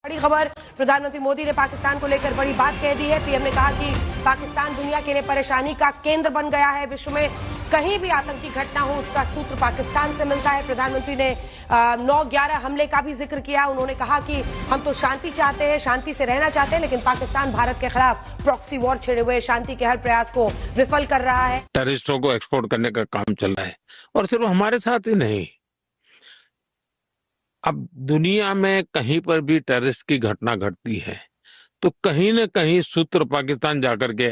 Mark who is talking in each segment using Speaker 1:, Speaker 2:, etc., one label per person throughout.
Speaker 1: बड़ी खबर, प्रधानमंत्री मोदी ने पाकिस्तान को लेकर बड़ी बात कह दी है। पीएम ने कहा कि पाकिस्तान दुनिया के लिए परेशानी का केंद्र बन गया है। विश्व में कहीं भी आतंकी घटना हो उसका सूत्र पाकिस्तान से मिलता है। प्रधानमंत्री ने 9/11 हमले का भी जिक्र किया। उन्होंने कहा कि हम तो शांति चाहते हैं, शांति से रहना चाहते हैं, लेकिन पाकिस्तान भारत के खिलाफ प्रॉक्सी वॉर छेड़े हुए शांति के हर प्रयास को विफल कर रहा है।
Speaker 2: टेररिस्टों को एक्सपोर्ट करने का काम चल रहा है, और सिर्फ हमारे साथ ही नहीं, अब दुनिया में कहीं पर भी टेररिस्ट की घटना घटती है तो कहीं न कहीं सूत्र पाकिस्तान जाकर के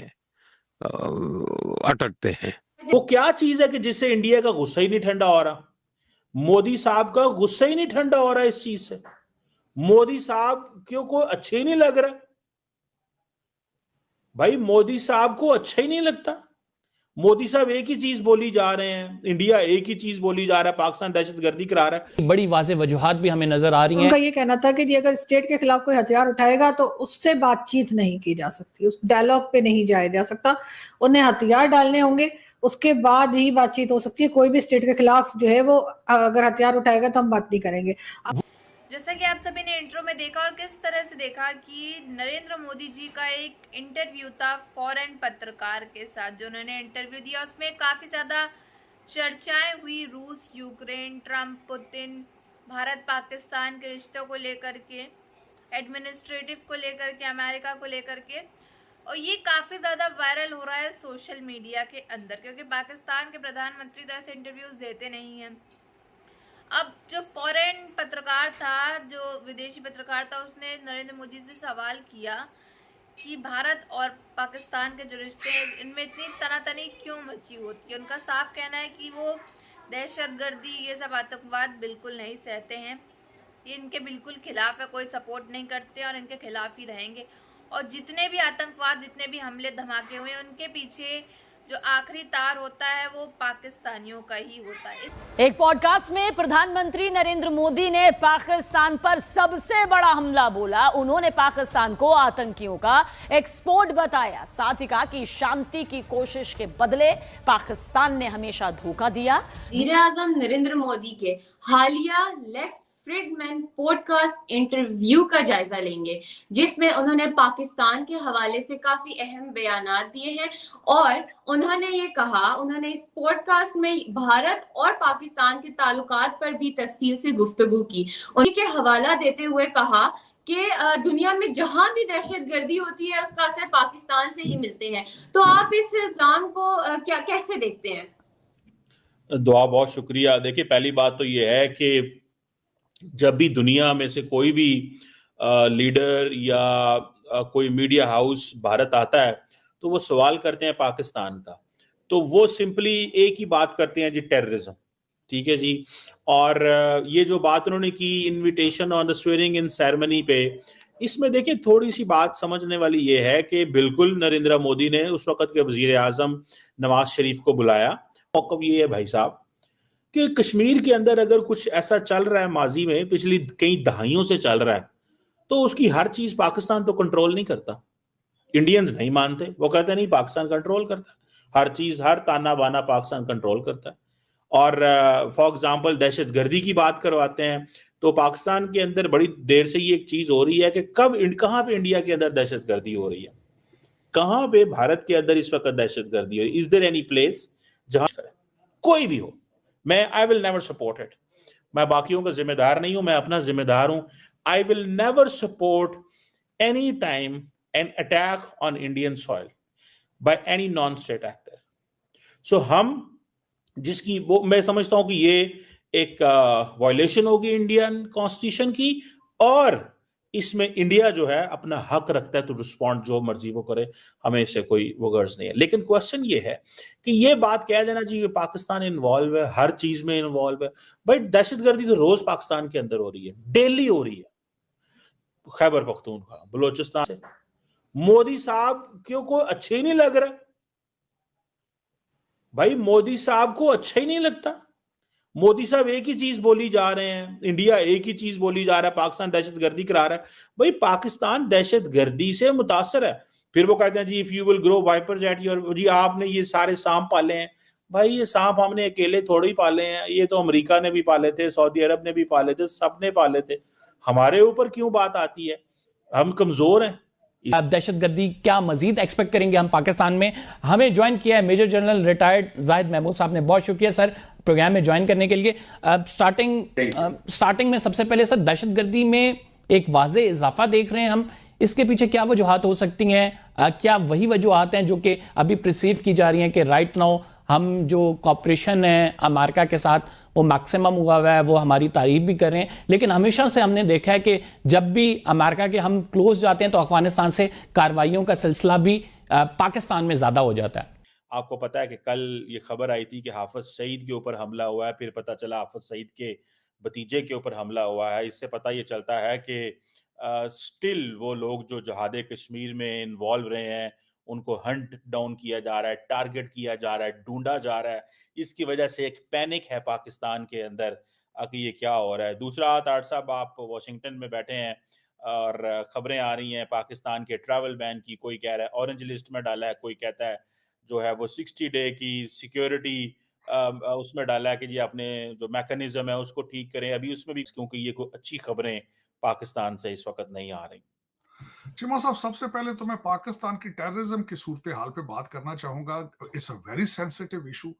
Speaker 2: अटकते हैं।
Speaker 3: वो क्या चीज है कि जिससे इंडिया का गुस्सा ही नहीं ठंडा हो रहा? मोदी साहब का गुस्सा ही नहीं ठंडा हो रहा इस चीज से। मोदी साहब क्यों को अच्छे ही नहीं लग रहा भाई, मोदी साहब को अच्छा ही नहीं लगता। मोदी साहब एक ही चीज बोली जा रहे हैं, इंडिया एक ही चीज बोली जा रहा है, पाकिस्तान दहशतगर्दी करा रहा है।
Speaker 4: बड़ी वाज़े वजूहात भी हमें नजर आ रही हैं।
Speaker 5: उनका ये कहना था कि अगर स्टेट के खिलाफ कोई हथियार उठाएगा तो उससे बातचीत नहीं की जा सकती, उस डायलॉग पे नहीं जाया जा सकता, उन्हें हथियार डालने होंगे, उसके बाद ही बातचीत हो सकती है। कोई भी स्टेट के खिलाफ जो है वो अगर हथियार उठाएगा तो हम बात नहीं करेंगे।
Speaker 6: जैसा कि आप सभी ने इंट्रो में देखा और किस तरह से देखा कि नरेंद्र मोदी जी का एक इंटरव्यू था फॉरेन पत्रकार के साथ, जो उन्होंने इंटरव्यू दिया उसमें काफ़ी ज़्यादा चर्चाएं हुई रूस, Ukraine, Trump, Putin, Bharat Pakistan के रिश्तों को लेकर के, एडमिनिस्ट्रेटिव को लेकर के, अमेरिका को लेकर के, और ये काफ़ी ज़्यादा वायरल हो रहा है सोशल मीडिया के अंदर, क्योंकि पाकिस्तान के प्रधानमंत्री तो ऐसे इंटरव्यूज़ देते नहीं हैं। अब जो फॉरेन पत्रकार था, जो विदेशी पत्रकार था, उसने नरेंद्र मोदी से सवाल किया कि भारत और पाकिस्तान के जो रिश्ते हैं इनमें इतनी तनातनी क्यों मची होती है। उनका साफ कहना है कि वो दहशतगर्दी, ये सब आतंकवाद बिल्कुल नहीं सहते हैं, ये इनके बिल्कुल खिलाफ है, कोई सपोर्ट नहीं करते और इनके खिलाफ ही रहेंगे। और जितने भी आतंकवाद, जितने भी हमले धमाके हुए हैं, उनके पीछे जो आखिरी तार होता है वो पाकिस्तानियों का ही होता है।
Speaker 7: एक पॉडकास्ट में प्रधानमंत्री नरेंद्र मोदी ने पाकिस्तान पर सबसे बड़ा हमला बोला। उन्होंने पाकिस्तान को आतंकियों का एक्सपोर्ट बताया, साथ ही कहा कि शांति की कोशिश के बदले पाकिस्तान ने हमेशा धोखा दिया।
Speaker 8: वज़ीर-ए-आज़म नरेंद्र मोदी के हालिया लेक्स फ्रीडमैन पॉडकास्ट इंटरव्यू का जायजा लेंगे, जिसमें उन्होंने पाकिस्तान के हवाले से काफी अहम बयानात दिए हैं। और उन्होंने ये कहा, उन्होंने इस पॉडकास्ट में भारत और पाकिस्तान के ताल्लुकात पर भी तफसील से गुफ्तगू की। उन्हीं के हवाला देते हुए कहा कि दुनिया में जहां भी दहशतगर्दी होती है उसका असर पाकिस्तान से ही मिलते हैं। तो आप इस इल्जाम को कैसे देखते हैं?
Speaker 3: दुआ, बहुत शुक्रिया। देखिए, पहली बात तो ये है कि जब भी दुनिया में से कोई भी लीडर या कोई मीडिया हाउस भारत आता है तो वो सवाल करते हैं पाकिस्तान का, तो वो सिंपली एक ही बात करते हैं जी, टेररिज्म। ठीक है जी। और ये जो बात उन्होंने की invitation on the swearing in ceremony पे, इसमें देखिए थोड़ी सी बात समझने वाली ये है कि बिल्कुल नरेंद्र मोदी ने उस वक्त के वजीर आजम नवाज शरीफ को बुलाया। मौक़िफ़ ये है भाई साहब कि कश्मीर के अंदर अगर कुछ ऐसा चल रहा है, माजी में पिछली कई दहाइयों से चल रहा है, तो उसकी हर चीज पाकिस्तान तो कंट्रोल नहीं करता। इंडियंस नहीं मानते, वो कहते नहीं पाकिस्तान कंट्रोल करता है हर चीज, हर ताना बाना पाकिस्तान कंट्रोल करता है। और फॉर एग्जांपल दहशतगर्दी की बात करवाते हैं तो पाकिस्तान के अंदर बड़ी देर से ये एक चीज हो रही है कि कहां पे इंडिया के अंदर दहशतगर्दी हो रही है, कहां पे भारत के अंदर इस वक्त दहशतगर्दी हो रही है। इज देयर एनी प्लेस जहां कोई भी हो, मैं आई विल नेवर सपोर्ट इट। मैं बाकियों का जिम्मेदार नहीं हूं, मैं अपना जिम्मेदार हूं। I will never support any time an attack on Indian soil by any non state actor. So हम जिसकी वो मैं समझता हूं कि ये एक वायलेशन होगी इंडियन कॉन्स्टिट्यूशन की, और इसमें इंडिया जो है अपना हक रखता है तो रिस्पॉन्ड जो मर्जी वो करे, हमें इससे कोई वो गर्ज नहीं है। लेकिन क्वेश्चन ये है कि ये बात कह देना जी पाकिस्तान इन्वॉल्व है, हर चीज में इन्वॉल्व है। भाई दहशतगर्दी तो रोज पाकिस्तान के अंदर हो रही है, डेली हो रही है। खैबर पख्तूनख्वा, बलोचिस्तान से मोदी साहब क्यों को अच्छे ही नहीं लग रहा भाई, मोदी साहब को अच्छा ही नहीं लगता। मोदी साहब एक ही चीज बोली जा रहे हैं, इंडिया एक ही चीज बोली जा रहा है, पाकिस्तान दहशतगर्दी करा रहा है। भाई पाकिस्तान दहशतगर्दी से मुतासर है। फिर वो कहते हैं जी if you will grow vipers at your, जी आपने ये सारे सांप पाले हैं। भाई ये सांप हमने अकेले थोड़े ही पाले हैं, ये तो अमेरिका ने भी पाले थे, सऊदी अरब ने भी पाले थे, सबने पाले थे। हमारे ऊपर क्यों बात आती है? हम कमजोर हैं?
Speaker 4: अब दहशतगर्दी क्या मजीद एक्सपेक्ट करेंगे हम पाकिस्तान में? हमें ज्वाइन किया है major general retired Zahid Mahmood साहब ने। बहुत शुक्रिया सर प्रोग्राम में ज्वाइन करने के लिए। स्टार्टिंग में सबसे पहले सर, दहशतगर्दी में एक वाज़े इजाफा देख रहे हैं हम, इसके पीछे क्या वजूहात हो सकती हैं? क्या वही वजूहात हैं जो कि अभी परसीव की जा रही हैं कि राइट नाउ हम जो कॉपरेशन है अमेरिका के साथ वो मैक्सिमम हुआ है, वो हमारी तारीफ भी कर रहे हैं, लेकिन हमेशा से हमने देखा है कि जब भी अमेरिका के हम क्लोज जाते हैं तो अफगानिस्तान से कार्रवाइयों का सिलसिला भी पाकिस्तान में ज्यादा हो जाता है।
Speaker 3: आपको पता है कि कल ये खबर आई थी कि हाफिज सईद के ऊपर हमला हुआ है, फिर पता चला हाफिज सईद के भतीजे के ऊपर हमला हुआ है। इससे पता ये चलता है कि स्टिल वो लोग जो जहादे कश्मीर में इन्वॉल्व रहे हैं उनको हंट डाउन किया जा रहा है, टारगेट किया जा रहा है, ढूंढा जा रहा है। इसकी वजह से एक पैनिक है पाकिस्तान के अंदर कि ये क्या हो रहा है। दूसरा, तार साहब आप वाशिंगटन में बैठे हैं और खबरें आ रही हैं पाकिस्तान के ट्रैवल बैन की। कोई कह रहा है ऑरेंज लिस्ट में डाला है, कोई कहता है जो है वो 60 डे की सिक्योरिटी उसमें डाला है कि जी अपने जो मैकेनिज्म है उसको ठीक करें। अभी उसमें भी क्योंकि ये कोई अच्छी खबरें पाकिस्तान से इस वक्त नहीं आ रही।
Speaker 9: चिमा साहब, सबसे पहले तो मैं पाकिस्तान की टेररिज्म की सूरत हाल पे बात करना चाहूंगा। It's a very sensitive issue.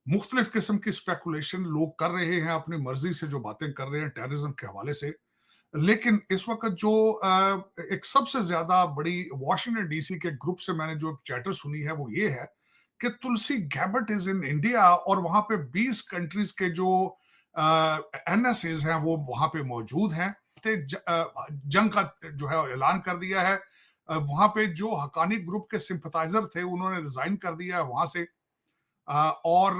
Speaker 9: मुख्तलिफ किस्म की स्पेकुलेशन लोग कर रहे हैं, अपनी मर्जी से जो बातें कर रहे हैं टेररिज्म के हवाले से। लेकिन इस वक्त जो एक सबसे ज्यादा बड़ी वॉशिंगटन डीसी के ग्रुप से मैंने जो चैटर सुनी है वो ये है कि तुलसी गैबट इज इन इंडिया और वहां पे 20 कंट्रीज के जो एनएसएज हैं वो वहां पे मौजूद हैं। जंग का जो है ऐलान कर दिया है। वहां पे जो हकानी ग्रुप के सिंपथाइजर थे उन्होंने रिजाइन कर दिया है वहां से। और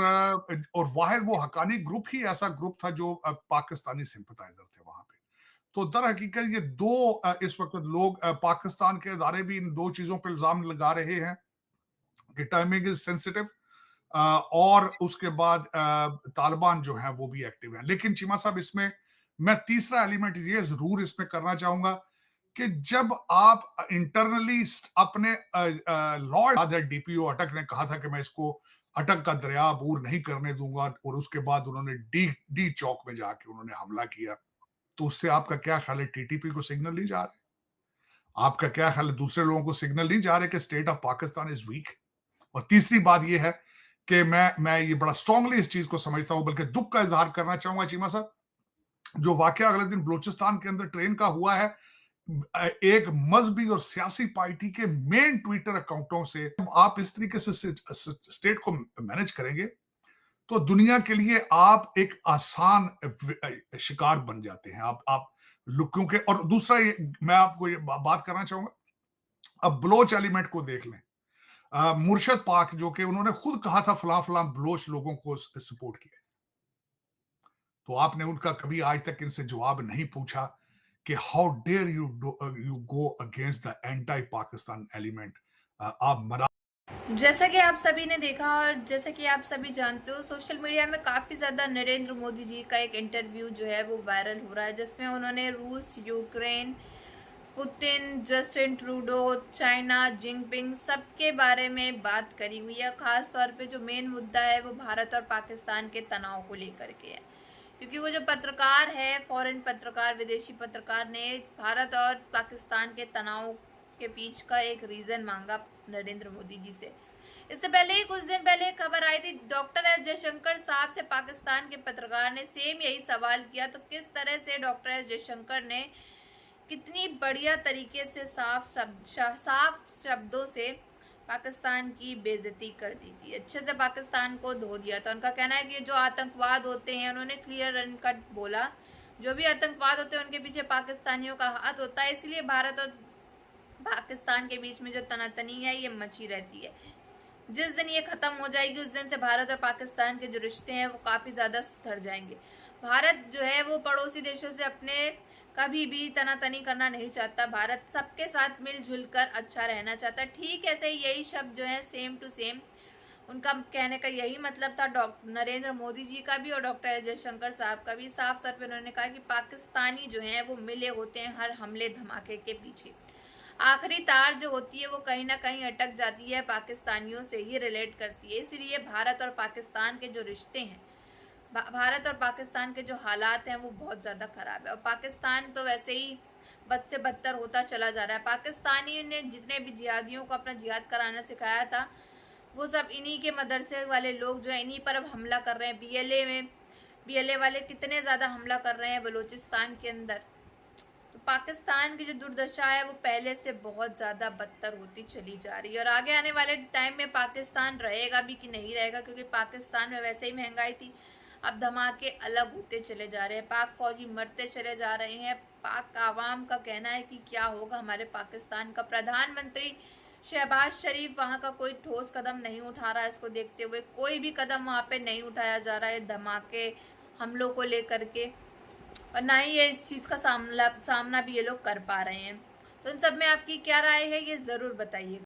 Speaker 9: वाहिद वो हकानी ग्रुप ही ऐसा ग्रुप था जो पाकिस्तानी सिंपथाइजर थे वहां पे। तो दर हकीकत ये दो इस वक्त लोग पाकिस्तान के इदारे भी इन दो चीजों पर इल्जाम लगा रहे हैं कि टाइमिंग इज सेंसिटिव, और उसके बाद तालिबान जो है वो भी एक्टिव है। लेकिन चीमा साहब, इसमें मैं तीसरा एलिमेंट ये जरूर इसमें करना चाहूंगा कि जब आप इंटरनली अपने लॉर्ड डीपीओ अटक ने कहा था कि मैं इसको अटक का दरिया अबूर नहीं करने दूंगा, और उसके बाद उन्होंने डी चौक में जाके उन्होंने हमला किया, तो उससे आपका क्या ख्याल है? टीटीपी को सिग्नल नहीं जा रहे? आपका क्या ख्याल है दूसरे लोगों को सिग्नल नहीं जा रहे कि state of Pakistan is weak? और तीसरी बात यह है कि मैं ये बड़ा स्ट्रांगली इस चीज को समझता हूं, बल्कि दुख का इजहार करना चाहूंगा चीमा साहब, जो वाकया अगले दिन बलूचिस्तान के अंदर ट्रेन का हुआ है, एक मजहबी और सियासी पार्टी के मेन ट्विटर अकाउंटों से आप इस तरीके से स्टेट को मैनेज करेंगे तो दुनिया के लिए आप एक आसान शिकार बन जाते हैं। आप लुक्यों के। और दूसरा मैं आपको ये बात करना चाहूंगा, अब बलोच एलिमेंट को देख लें। मुर्शद पाक जो कि उन्होंने खुद कहा था फलां बलोच लोगों को सपोर्ट किया, तो आपने उनका कभी आज तक इनसे जवाब नहीं पूछा कि how dare you go against the anti Pakistan element. आप मरा।
Speaker 6: जैसा कि आप सभी ने देखा और जैसा कि आप सभी जानते हो, सोशल मीडिया में काफ़ी ज़्यादा नरेंद्र मोदी जी का एक इंटरव्यू जो है वो वायरल हो रहा है, जिसमें उन्होंने रूस, Ukraine, Putin, Justin Trudeau, China, Jinping सबके बारे में बात करी हुई है। ख़ास तौर पे जो मेन मुद्दा है वो भारत और पाकिस्तान के तनाव को लेकर के है, क्योंकि वो जो पत्रकार है, फॉरेन पत्रकार, विदेशी पत्रकार ने भारत और पाकिस्तान के तनाव के बीच का एक रीज़न मांगा नरेंद्र मोदी जी से। इससे पहले ही कुछ दिन पहले खबर आई थी, डॉक्टर एस जयशंकर साहब से पाकिस्तान के पत्रकार ने सेम यही सवाल किया, तो किस तरह से डॉक्टर एस जयशंकर ने कितनी बढ़िया तरीके से साफ शब्दों से पाकिस्तान की बेइज्जती कर दी थी, अच्छे से पाकिस्तान को धो दिया था। उनका कहना है कि जो आतंकवाद होते हैं, उन्होंने क्लियर एंड कट बोला, जो भी आतंकवाद होते हैं उनके पीछे पाकिस्तानियों का हाथ होता है, इसलिए भारत और पाकिस्तान के बीच में जो तनातनी है ये मची रहती है। जिस दिन ये ख़त्म हो जाएगी उस दिन से भारत और पाकिस्तान के जो रिश्ते हैं वो काफ़ी ज़्यादा सुधर जाएंगे। भारत जो है वो पड़ोसी देशों से अपने कभी भी तनातनी करना नहीं चाहता, भारत सबके साथ मिलजुल कर अच्छा रहना चाहता। ठीक ऐसे ही यही शब्द जो है सेम टू सेम उनका कहने का यही मतलब था डॉक्टर नरेंद्र मोदी जी का भी और डॉक्टर एस जयशंकर साहब का भी। साफ तौर पे उन्होंने कहा कि पाकिस्तानी जो हैं वो मिले होते हैं हर हमले धमाके के पीछे। आखिरी तार जो होती है वो कहीं ना कहीं अटक जाती है, पाकिस्तानियों से ही रिलेट करती है। इसलिए भारत और पाकिस्तान के जो रिश्ते हैं भारत और पाकिस्तान के जो हालात हैं वो बहुत ज़्यादा ख़राब है। और पाकिस्तान तो वैसे ही बद से बदतर होता चला जा रहा है। पाकिस्तानी ने जितने भी जिहादियों को अपना जिहाद कराना सिखाया था, वो सब इन्हीं के मदरसे वाले लोग जो है इन्हीं पर अब हमला कर रहे हैं। बीएलए वाले कितने ज़्यादा हमला कर रहे हैं बलूचिस्तान के अंदर। तो पाकिस्तान की जो दुर्दशा है वो पहले से बहुत ज़्यादा बदतर होती चली जा रही है। और आगे आने वाले टाइम में पाकिस्तान रहेगा भी कि नहीं रहेगा, क्योंकि पाकिस्तान में वैसे ही महंगाई थी, अब धमाके अलग होते चले जा रहे हैं। पाक फौजी मरते चले जा रहे हैं। पाक आवाम का कहना है कि क्या होगा हमारे पाकिस्तान का। प्रधानमंत्री शहबाज शरीफ वहाँ का कोई ठोस कदम नहीं उठा रहा है। इसको देखते हुए कोई भी कदम वहाँ पे नहीं उठाया जा रहा है धमाके हमलों को लेकर के, और ना ही ये इस चीज़ का सामना भी ये लोग कर पा रहे हैं। तो इन सब में आपकी क्या राय है, ये ज़रूर बताइए।